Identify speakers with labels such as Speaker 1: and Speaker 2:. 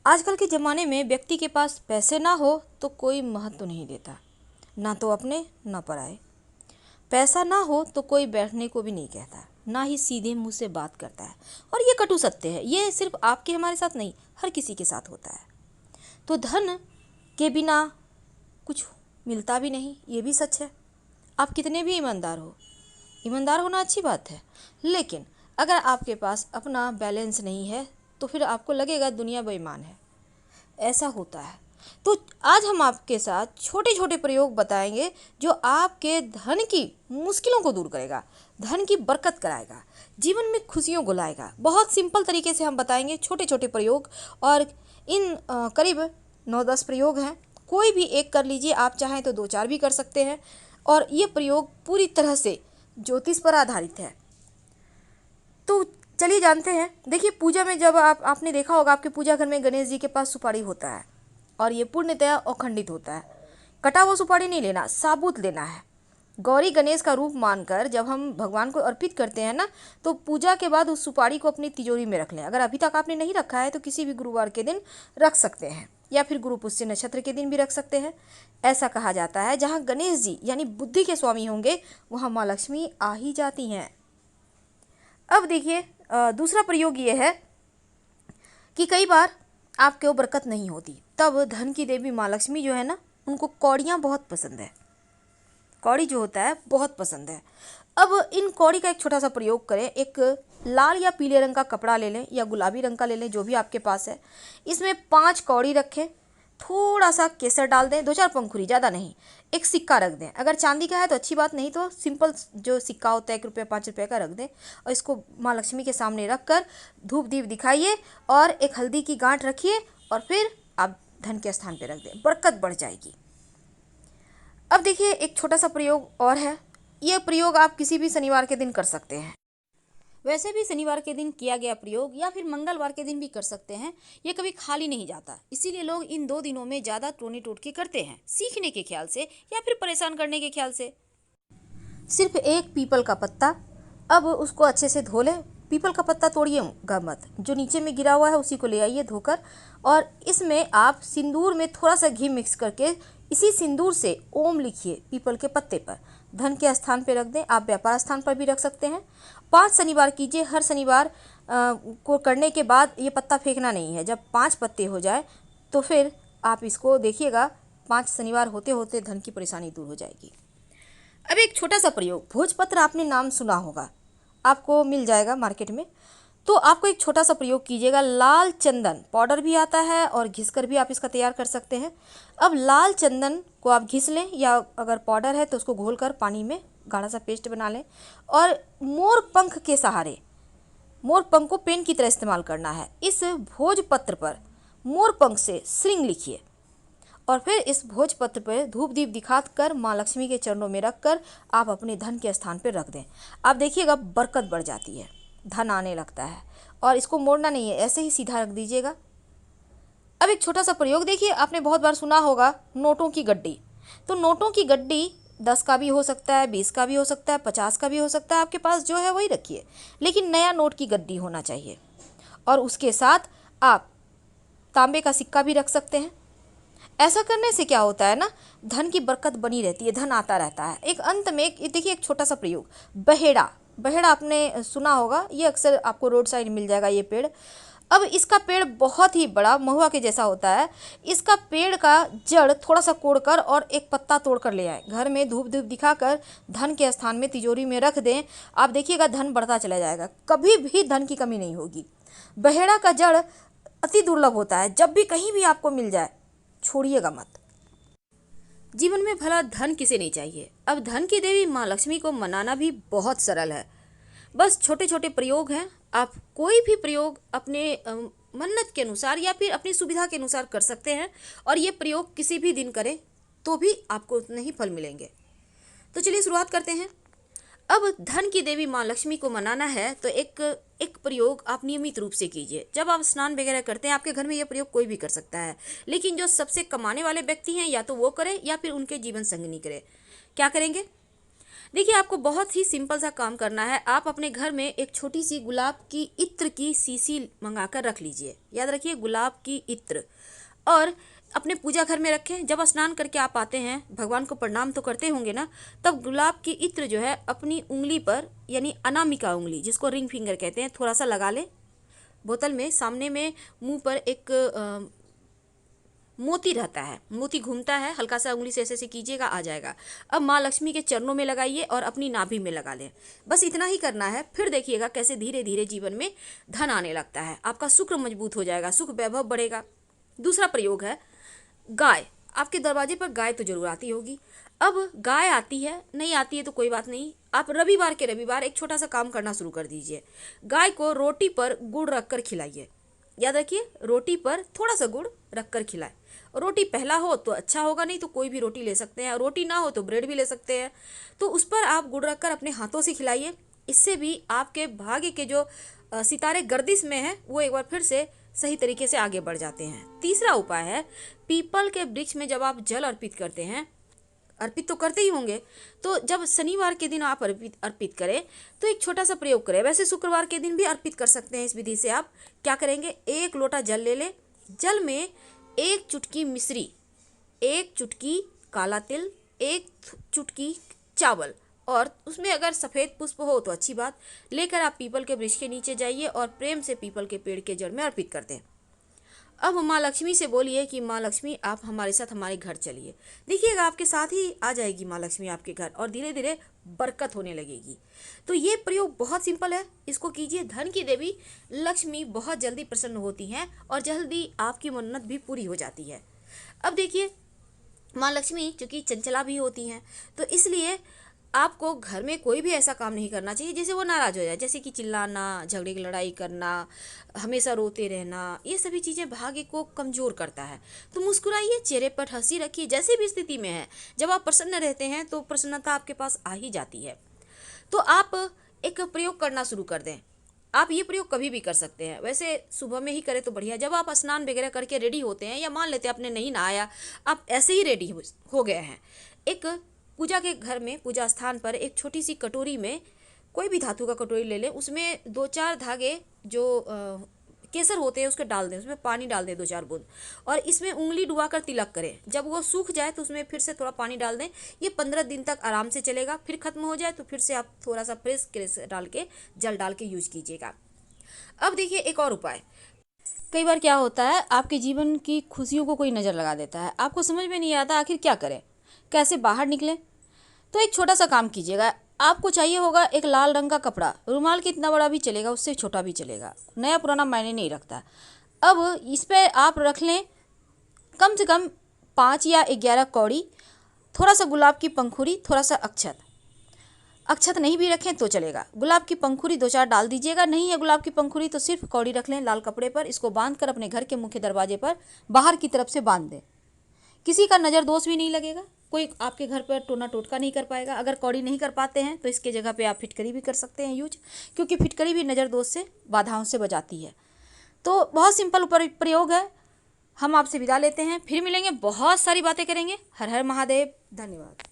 Speaker 1: आजकल के ज़माने में व्यक्ति के पास पैसे ना हो तो कोई महत्व नहीं देता, ना तो अपने ना पराए। पैसा ना हो तो कोई बैठने को भी नहीं कहता, ना ही सीधे मुंह से बात करता है। और ये कटु सत्य है, ये सिर्फ आपके हमारे साथ नहीं, हर किसी के साथ होता है। तो धन के बिना कुछ मिलता भी नहीं, ये भी सच है। आप कितने भी ईमानदार हो, ईमानदार होना अच्छी बात है, लेकिन अगर आपके पास अपना बैलेंस नहीं है तो फिर आपको लगेगा दुनिया बेईमान है। ऐसा होता है। तो आज हम आपके साथ छोटे छोटे प्रयोग बताएंगे जो आपके धन की मुश्किलों को दूर करेगा, धन की बरकत कराएगा, जीवन में खुशियों को लाएगा। बहुत सिंपल तरीके से हम बताएंगे छोटे छोटे प्रयोग, और इन करीब 9-10 प्रयोग हैं। कोई भी एक कर लीजिए, आप चाहें तो 2-4 भी कर सकते हैं। और ये प्रयोग पूरी तरह से ज्योतिष पर आधारित है। तो चलिए जानते हैं। देखिए, पूजा में जब आपने देखा होगा, आपके पूजा घर में गणेश जी के पास सुपारी होता है और ये पूर्णतया अखंडित होता है। कटा हुआ सुपारी नहीं लेना, साबुत लेना है। गौरी गणेश का रूप मानकर जब हम भगवान को अर्पित करते हैं ना, तो पूजा के बाद उस सुपारी को अपनी तिजोरी में रख लें। अगर अभी तक आपने नहीं रखा है तो किसी भी गुरुवार के दिन रख सकते हैं, या फिर गुरु पुष्य नक्षत्र के दिन भी रख सकते हैं। ऐसा कहा जाता है, जहाँ गणेश जी यानी बुद्धि के स्वामी होंगे वहाँ माँ लक्ष्मी आ ही जाती हैं। अब देखिए, दूसरा प्रयोग ये है कि कई बार आपके वो बरकत नहीं होती, तब धन की देवी माँ लक्ष्मी जो है ना, उनको कौड़ियाँ बहुत पसंद है। कौड़ी जो होता है बहुत पसंद है। अब इन कौड़ी का एक छोटा सा प्रयोग करें। एक लाल या पीले रंग का कपड़ा ले लें या गुलाबी रंग का ले लें, जो भी आपके पास है। इसमें 5 कौड़ी रखें, थोड़ा सा केसर डाल दें, 2-4 पंखुड़ी, ज़्यादा नहीं। एक सिक्का रख दें, अगर चांदी का है तो अच्छी बात, नहीं तो सिंपल जो सिक्का होता है 1 रुपया 5 रुपये का रख दें। और इसको माँ लक्ष्मी के सामने रख कर धूप दीप दिखाइए और एक हल्दी की गांठ रखिए, और फिर आप धन के स्थान पर रख दें, बरकत बढ़ जाएगी। अब देखिए, एक छोटा सा प्रयोग और है। ये प्रयोग आप किसी भी शनिवार के दिन कर सकते हैं। वैसे भी शनिवार के दिन किया गया प्रयोग या फिर मंगलवार के दिन भी कर सकते हैं। ये कभी खाली नहीं जाता, इसीलिए लोग इन 2 दिनों में ज़्यादा टोने टोटके करते हैं, सीखने के ख्याल से या फिर परेशान करने के ख्याल से। सिर्फ एक पीपल का पत्ता, अब उसको अच्छे से धो लें। पीपल का पत्ता तोड़िएगा मत, जो नीचे में गिरा हुआ है उसी को ले आइए धोकर, और इसमें आप सिंदूर में थोड़ा सा घी मिक्स करके इसी सिंदूर से ओम लिखिए पीपल के पत्ते पर। धन के स्थान पर रख दें, आप व्यापार स्थान पर भी रख सकते हैं। 5 शनिवार कीजिए। हर शनिवार को करने के बाद ये पत्ता फेंकना नहीं है। जब 5 पत्ते हो जाए तो फिर आप इसको देखिएगा, 5 शनिवार होते होते धन की परेशानी दूर हो जाएगी। अब एक छोटा सा प्रयोग, भोजपत्र आपने नाम सुना होगा, आपको मिल जाएगा मार्केट में। तो आपको एक छोटा सा प्रयोग कीजिएगा। लाल चंदन पाउडर भी आता है और घिसकर भी आप इसका तैयार कर सकते हैं। अब लाल चंदन को आप घिस लें, या अगर पाउडर है तो उसको घोलकर पानी में गाढ़ा सा पेस्ट बना लें, और मोर पंख के सहारे, मोर पंख को पेन की तरह इस्तेमाल करना है। इस भोजपत्र पर मोर पंख से श्रृंग लिखिए, और फिर इस भोजपत्र पर धूप दीप दिखाकर माँ लक्ष्मी के चरणों में रखकर आप अपने धन के स्थान पर रख दें। आप देखिएगा बरकत बढ़ जाती है, धन आने लगता है। और इसको मोड़ना नहीं है, ऐसे ही सीधा रख दीजिएगा। अब एक छोटा सा प्रयोग देखिए, आपने बहुत बार सुना होगा नोटों की गड्डी। तो नोटों की गड्डी 10 का भी हो सकता है, 20 का भी हो सकता है, 50 का भी हो सकता है, आपके पास जो है वही रखिए, लेकिन नया नोट की गड्डी होना चाहिए। और उसके साथ आप तांबे का सिक्का भी रख सकते हैं। ऐसा करने से क्या होता है ना, धन की बरकत बनी रहती है, धन आता रहता है। एक अंत में देखिए, एक छोटा सा प्रयोग, बहेड़ा। बहेड़ा आपने सुना होगा, ये अक्सर आपको रोड साइड मिल जाएगा ये पेड़। अब इसका पेड़ बहुत ही बड़ा महुआ के जैसा होता है। इसका पेड़ का जड़ थोड़ा सा कोड़कर और एक पत्ता तोड़कर ले आए, घर में धूप धूप दिखाकर धन के स्थान में तिजोरी में रख दें। आप देखिएगा धन बढ़ता चला जाएगा, कभी भी धन की कमी नहीं होगी। बहेड़ा का जड़ अति दुर्लभ होता है, जब भी कहीं भी आपको मिल जाए छोड़िएगा मत। जीवन में भला धन किसे नहीं चाहिए। अब धन की देवी माँ लक्ष्मी को मनाना भी बहुत सरल है, बस छोटे छोटे प्रयोग हैं। आप कोई भी प्रयोग अपने मन्नत के अनुसार या फिर अपनी सुविधा के अनुसार कर सकते हैं, और ये प्रयोग किसी भी दिन करें तो भी आपको उतने ही फल मिलेंगे। तो चलिए शुरुआत करते हैं। अब धन की देवी माँ लक्ष्मी को मनाना है तो एक प्रयोग आप नियमित रूप से कीजिए। जब आप स्नान वगैरह करते हैं, आपके घर में यह प्रयोग कोई भी कर सकता है, लेकिन जो सबसे कमाने वाले व्यक्ति हैं या तो वो करें या फिर उनके जीवन संगिनी करें। क्या करेंगे? देखिए, आपको बहुत ही सिंपल सा काम करना है। आप अपने घर में एक छोटी सी गुलाब की इत्र की शीशी मंगा कर रख लीजिए। याद रखिए, गुलाब की इत्र। और अपने पूजा घर में रखें। जब स्नान करके आप आते हैं, भगवान को प्रणाम तो करते होंगे ना, तब गुलाब की इत्र जो है अपनी उंगली पर, यानी अनामिका उंगली जिसको रिंग फिंगर कहते हैं, थोड़ा सा लगा ले। बोतल में सामने में मुंह पर एक मोती रहता है, मोती घूमता है, हल्का सा उंगली से ऐसे ऐसे कीजिएगा, आ जाएगा। अब माँ लक्ष्मी के चरणों में लगाइए और अपनी नाभि में लगा लें। बस इतना ही करना है। फिर देखिएगा कैसे धीरे धीरे जीवन में धन आने लगता है। आपका शुक्र मजबूत हो जाएगा, सुख वैभव बढ़ेगा। दूसरा प्रयोग है गाय। आपके दरवाजे पर गाय तो जरूर आती होगी। अब गाय आती है, नहीं आती है तो कोई बात नहीं, आप रविवार के रविवार एक छोटा सा काम करना शुरू कर दीजिए। गाय को रोटी पर गुड़ रखकर खिलाइए। याद रखिए, रोटी पर थोड़ा सा गुड़ रखकर खिलाए। रोटी पहला हो तो अच्छा होगा, नहीं तो कोई भी रोटी ले सकते हैं। रोटी ना हो तो ब्रेड भी ले सकते हैं। तो उस पर आप गुड़ रखकर अपने हाथों से खिलाइए। इससे भी आपके भाग्य के जो सितारे गर्दिश में हैं वो एक बार फिर से सही तरीके से आगे बढ़ जाते हैं। तीसरा उपाय है, पीपल के वृक्ष में जब आप जल अर्पित करते हैं, अर्पित तो करते ही होंगे, तो जब शनिवार के दिन आप अर्पित करें तो एक छोटा सा प्रयोग करें। वैसे शुक्रवार के दिन भी अर्पित कर सकते हैं। इस विधि से आप क्या करेंगे, एक लोटा जल ले लें। जल में एक चुटकी मिश्री, एक चुटकी काला तिल, एक चुटकी चावल, और उसमें अगर सफ़ेद पुष्प हो तो अच्छी बात, लेकर आप पीपल के वृक्ष के नीचे जाइए और प्रेम से पीपल के पेड़ के जड़ में अर्पित कर दें। अब माँ लक्ष्मी से बोलिए कि माँ लक्ष्मी, आप हमारे साथ हमारे घर चलिए। देखिएगा आपके साथ ही आ जाएगी माँ लक्ष्मी आपके घर, और धीरे धीरे बरकत होने लगेगी। तो ये प्रयोग बहुत सिंपल है, इसको कीजिए। धन की देवी लक्ष्मी बहुत जल्दी प्रसन्न होती हैं और जल्दी आपकी मन्नत भी पूरी हो जाती है। अब देखिए, माँ लक्ष्मी चूँकि चंचला भी होती हैं, तो इसलिए आपको घर में कोई भी ऐसा काम नहीं करना चाहिए जिससे वो नाराज़ हो जाए, जैसे कि चिल्लाना, झगड़े की लड़ाई करना, हमेशा रोते रहना। ये सभी चीज़ें भाग्य को कमज़ोर करता है। तो मुस्कुराइए, चेहरे पर हंसी रखिए। जैसे भी स्थिति में है, जब आप प्रसन्न रहते हैं तो प्रसन्नता आपके पास आ ही जाती है। तो आप एक प्रयोग करना शुरू कर दें। आप ये प्रयोग कभी भी कर सकते हैं। वैसे सुबह में ही करें तो बढ़िया। जब आप स्नान वगैरह करके रेडी होते हैं, या मान लेते हैं आपने नहीं नहाया, आप ऐसे ही रेडी हो गए हैं, एक पूजा के घर में, पूजा स्थान पर एक छोटी सी कटोरी में, कोई भी धातु का कटोरी ले लें, उसमें 2-4 धागे जो केसर होते हैं उसके डाल दें, उसमें पानी डाल दें 2-4 बूंद, और इसमें उंगली डुबा कर तिलक करें। जब वो सूख जाए तो उसमें फिर से थोड़ा पानी डाल दें। ये 15 दिन तक आराम से चलेगा। फिर खत्म हो जाए तो फिर से आप थोड़ा सा फ्रेश केसर डाल के, जल डाल के यूज कीजिएगा। अब देखिए एक और उपाय। कई बार क्या होता है, आपके जीवन की खुशियों को कोई नज़र लगा देता है, आपको समझ में नहीं आता आखिर क्या करें, कैसे बाहर निकलें। तो एक छोटा सा काम कीजिएगा। आपको चाहिए होगा एक लाल रंग का कपड़ा, रुमाल कितना बड़ा भी चलेगा, उससे छोटा भी चलेगा, नया पुराना मायने नहीं रखता। अब इस पर आप रख लें कम से कम 5 या 11 कौड़ी, थोड़ा सा गुलाब की पंखुड़ी, थोड़ा सा अक्षत। अक्षत नहीं भी रखें तो चलेगा। गुलाब की पंखुड़ी 2-4 डाल दीजिएगा। नहीं है गुलाब की पंखुड़ी तो सिर्फ कौड़ी रख लें लाल कपड़े पर। इसको बांध कर अपने घर के मुख्य दरवाजे पर बाहर की तरफ से बांध दें। किसी का नज़र दोष भी नहीं लगेगा, कोई आपके घर पर टोना टोटका नहीं कर पाएगा। अगर कौड़ी नहीं कर पाते हैं तो इसके जगह पे आप फिटकरी भी कर सकते हैं यूज, क्योंकि फिटकरी भी नज़र दोष से, बाधाओं से बचाती है। तो बहुत सिंपल प्रयोग है। हम आपसे विदा लेते हैं, फिर मिलेंगे, बहुत सारी बातें करेंगे। हर हर महादेव, धन्यवाद।